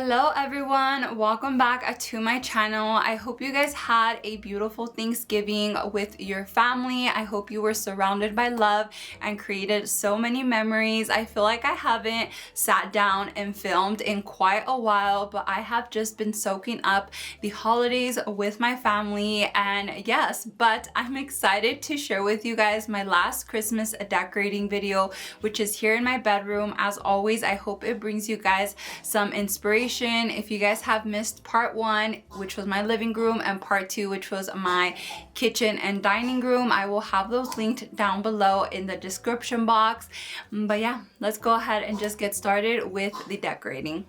Hello everyone, welcome back to my channel. I hope you guys had a beautiful Thanksgiving with your family. I hope you were surrounded by love and created so many memories. I feel like I haven't sat down and filmed in quite a while, but I have just been soaking up the holidays with my family. And yes, but I'm excited to share with you guys my last Christmas decorating video, which is here in my bedroom. As always, I hope it brings you guys some inspiration. If you guys have missed part 1, which was my living room, and part 2, which was my kitchen and dining room, I will have those linked down below in the description box. But yeah, let's go ahead and just get started with the decorating.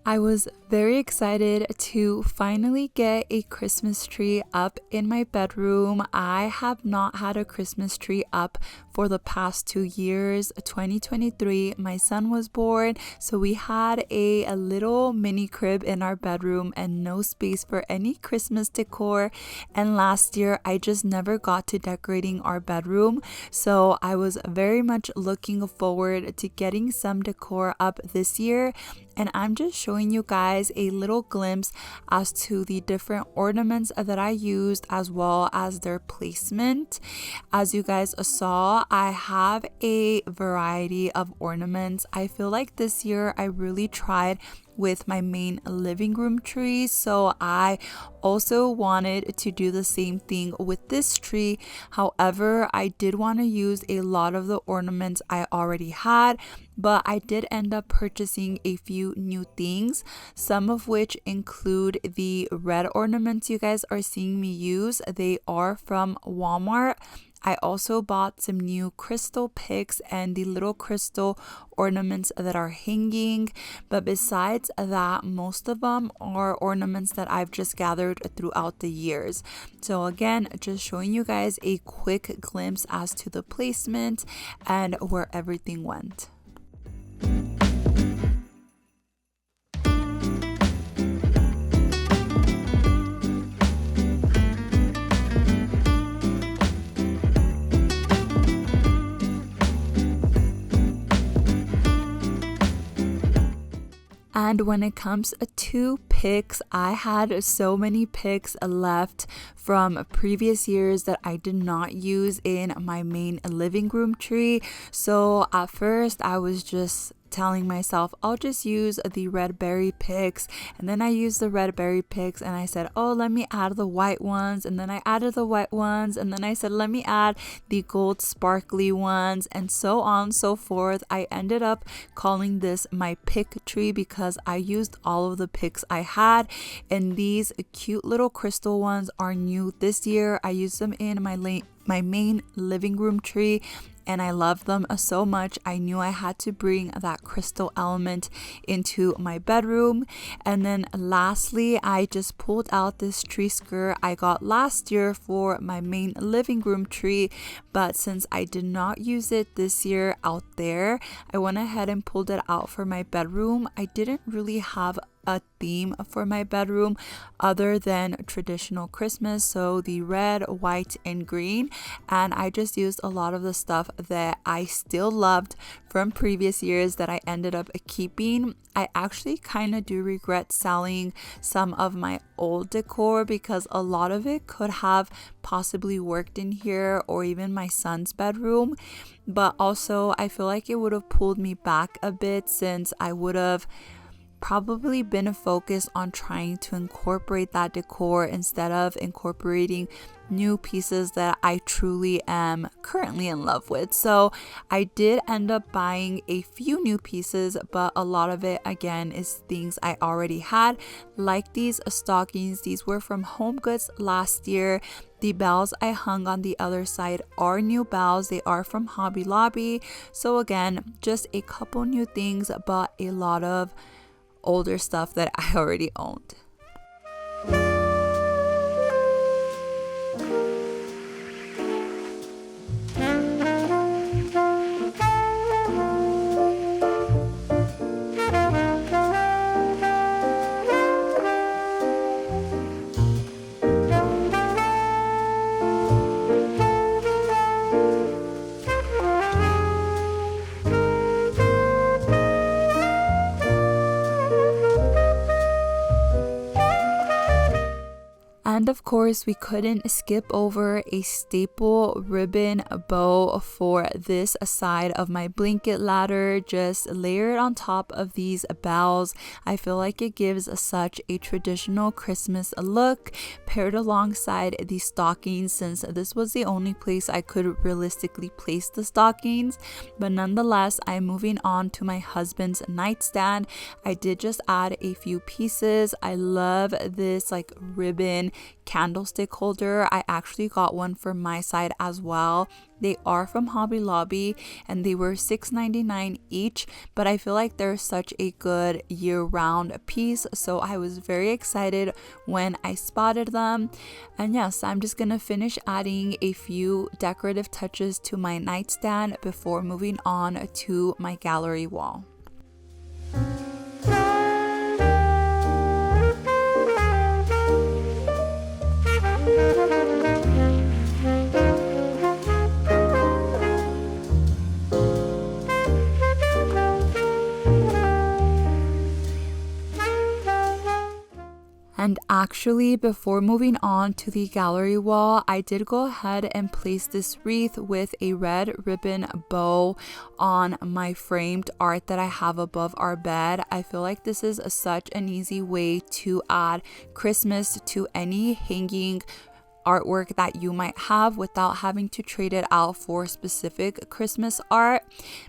I was very excited to finally get a Christmas tree up in my bedroom. I have not had a Christmas tree up for the past 2 years. 2023, my son was born, so we had a little mini crib in our bedroom and no space for any Christmas decor. And last year, I just never got to decorating our bedroom, so I was very much looking forward to getting some decor up this year. And I'm just showing you guys a little glimpse as to the different ornaments that I used, as well as their placement. As you guys saw, I have a variety of ornaments. I feel like this year I really tried with my main living room tree, so I also wanted to do the same thing with this tree. However, I did want to use a lot of the ornaments I already had, but I did end up purchasing a few new things, some of which include the red ornaments you guys are seeing me use. They are from Walmart. I also bought some new crystal picks and the little crystal ornaments that are hanging. But besides that, most of them are ornaments that I've just gathered throughout the years. So again, just showing you guys a quick glimpse as to the placement and where everything went. And when it comes to picks, I had so many picks left from previous years that I did not use in my main living room tree. So at first I was just telling myself I'll just use the red berry picks, and then I used the red berry picks and I said, oh, let me add the white ones, and then I added the white ones, and then I said, let me add the gold sparkly ones, and so on and so forth. I ended up calling this my pick tree because I used all of the picks I had, and these cute little crystal ones are new this year. I used them in my main living room tree, and I love them so much. I knew I had to bring that crystal element into my bedroom. And then lastly, I just pulled out this tree skirt I got last year for my main living room tree, but since I did not use it this year out there, I went ahead and pulled it out for my bedroom. I didn't really have a theme for my bedroom other than traditional Christmas, so the red, white, and green, and I just used a lot of the stuff that I still loved from previous years that I ended up keeping. I actually kind of do regret selling some of my old decor because a lot of it could have possibly worked in here or even my son's bedroom, but also I feel like it would have pulled me back a bit since I would have probably been focused on trying to incorporate that decor instead of incorporating new pieces that I truly am currently in love with. So I did end up buying a few new pieces, but a lot of it again is things I already had, like these stockings. These were from Home Goods last year. The bells I hung on the other side are new bells. They are from Hobby Lobby. So again, just a couple new things, but a lot of older stuff that I already owned. of course, we couldn't skip over a staple ribbon bow for this side of my blanket ladder. Just layer it on top of these boughs. I feel like it gives such a traditional Christmas look, paired alongside the stockings, since this was the only place I could realistically place the stockings. But nonetheless, I'm moving on to my husband's nightstand. I did just add a few pieces. I love this like ribbon candlestick holder. I actually got one for my side as well. They are from Hobby Lobby and they were $6.99 each, but I feel like they're such a good year-round piece, so I was very excited when I spotted them. And yes, I'm just gonna finish adding a few decorative touches to my nightstand before moving on to my gallery wall. And actually, before moving on to the gallery wall, I did go ahead and place this wreath with a red ribbon bow on my framed art that I have above our bed. I feel like this is such an easy way to add Christmas to any hanging artwork that you might have without having to trade it out for specific Christmas art.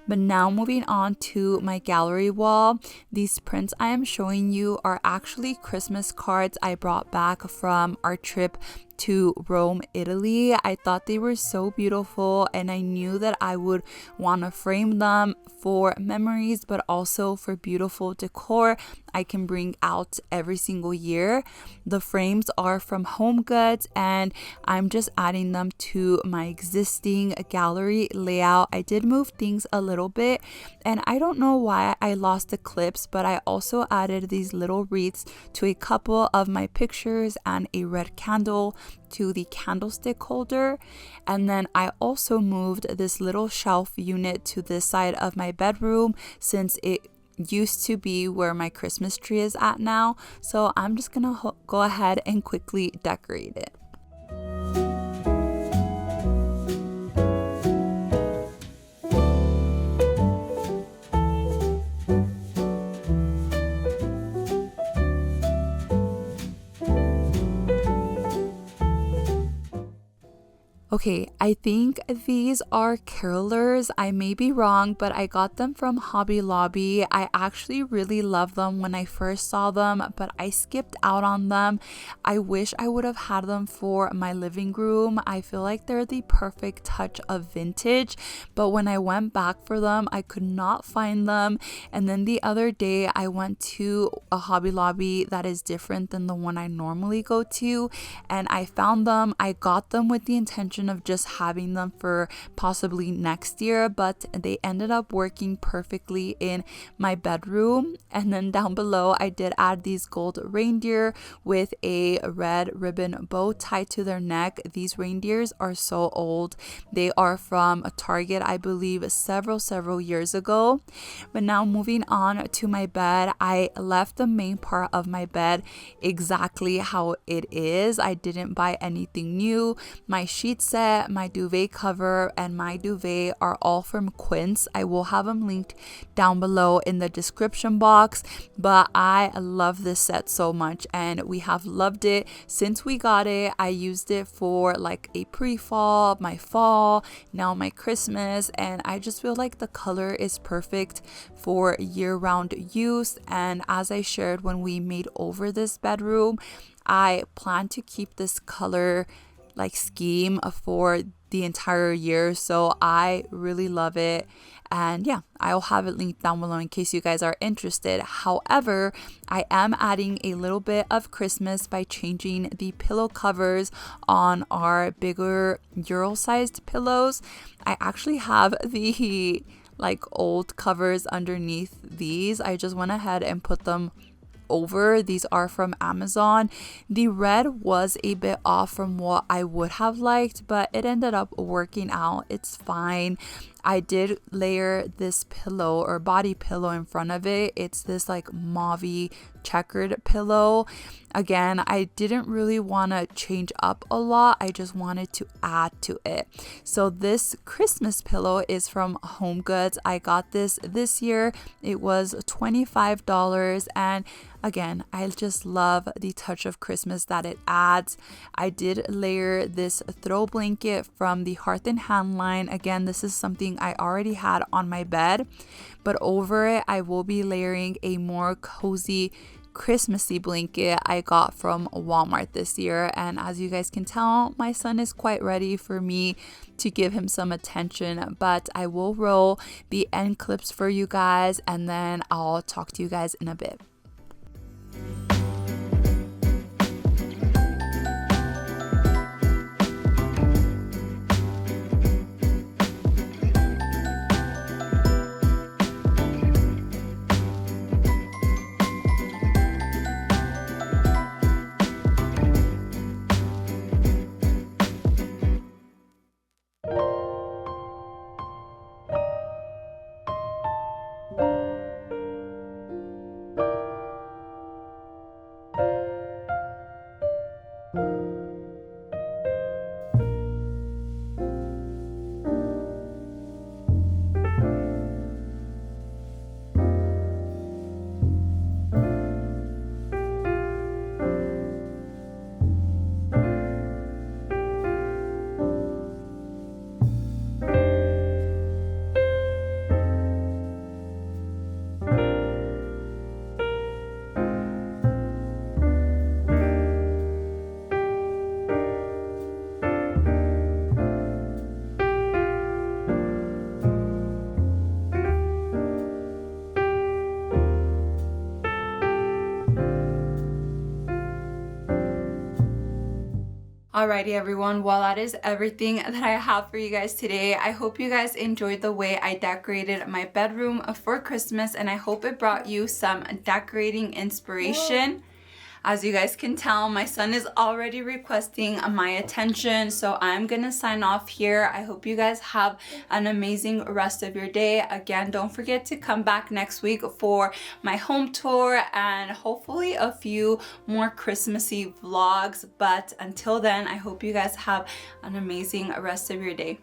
But now moving on to my gallery wall, these prints I am showing you are actually Christmas cards I brought back from our trip to Rome, Italy. I thought they were so beautiful and I knew that I would want to frame them for memories, but also for beautiful decor I can bring out every single year. The frames are from Home Goods and I'm just adding them to my existing gallery layout. I did move things a little bit and I don't know why I lost the clips, but I also added these little wreaths to a couple of my pictures and a red candle to the candlestick holder. And then I also moved this little shelf unit to this side of my bedroom since it used to be where my Christmas tree is at now. So I'm just gonna go ahead and quickly decorate it. Okay, I think these are carolers. I may be wrong, but I got them from Hobby Lobby. I actually really loved them when I first saw them, but I skipped out on them. I wish I would have had them for my living room. I feel like they're the perfect touch of vintage, but when I went back for them, I could not find them. And then the other day, I went to a Hobby Lobby that is different than the one I normally go to, and I found them. I got them with the intention of just having them for possibly next year, but they ended up working perfectly in my bedroom. And then down below I did add these gold reindeer with a red ribbon bow tied to their neck. These reindeers are so old. They are from a Target, I believe several years ago. But now moving on to my bed, I left the main part of my bed exactly how it is. I didn't buy anything new. My sheet set, my duvet cover, and my duvet are all from Quince. I will have them linked down below in the description box, but I love this set so much and we have loved it since we got it. I used it for like a pre-fall, my fall, now my Christmas, and I just feel like the color is perfect for year-round use. And as I shared when we made over this bedroom, I plan to keep this color like scheme for the entire year, so I really love it. And yeah, I'll have it linked down below in case you guys are interested. However, I am adding a little bit of Christmas by changing the pillow covers on our bigger Euro-sized pillows. I actually have the like old covers underneath these. I just went ahead and put them over. These are from Amazon. The red was a bit off from what I would have liked, but it ended up working out. It's fine. I did layer this pillow or body pillow in front of it. It's this like mauve checkered pillow. Again, I didn't really want to change up a lot. I just wanted to add to it. So this Christmas pillow is from HomeGoods. I got this year. It was $25, and again, I just love the touch of Christmas that it adds. I did layer this throw blanket from the Hearth and Hand line. Again, this is something I already had on my bed, but over it I will be layering a more cozy Christmassy blanket I got from Walmart this year. And as you guys can tell, my son is quite ready for me to give him some attention, but I will roll the end clips for you guys, and then I'll talk to you guys in a bit. Alrighty everyone, well that is everything that I have for you guys today. I hope you guys enjoyed the way I decorated my bedroom for Christmas, and I hope it brought you some decorating inspiration. As you guys can tell, my son is already requesting my attention, so I'm gonna sign off here. I hope you guys have an amazing rest of your day. Again, don't forget to come back next week for my home tour and hopefully a few more Christmassy vlogs. But until then, I hope you guys have an amazing rest of your day.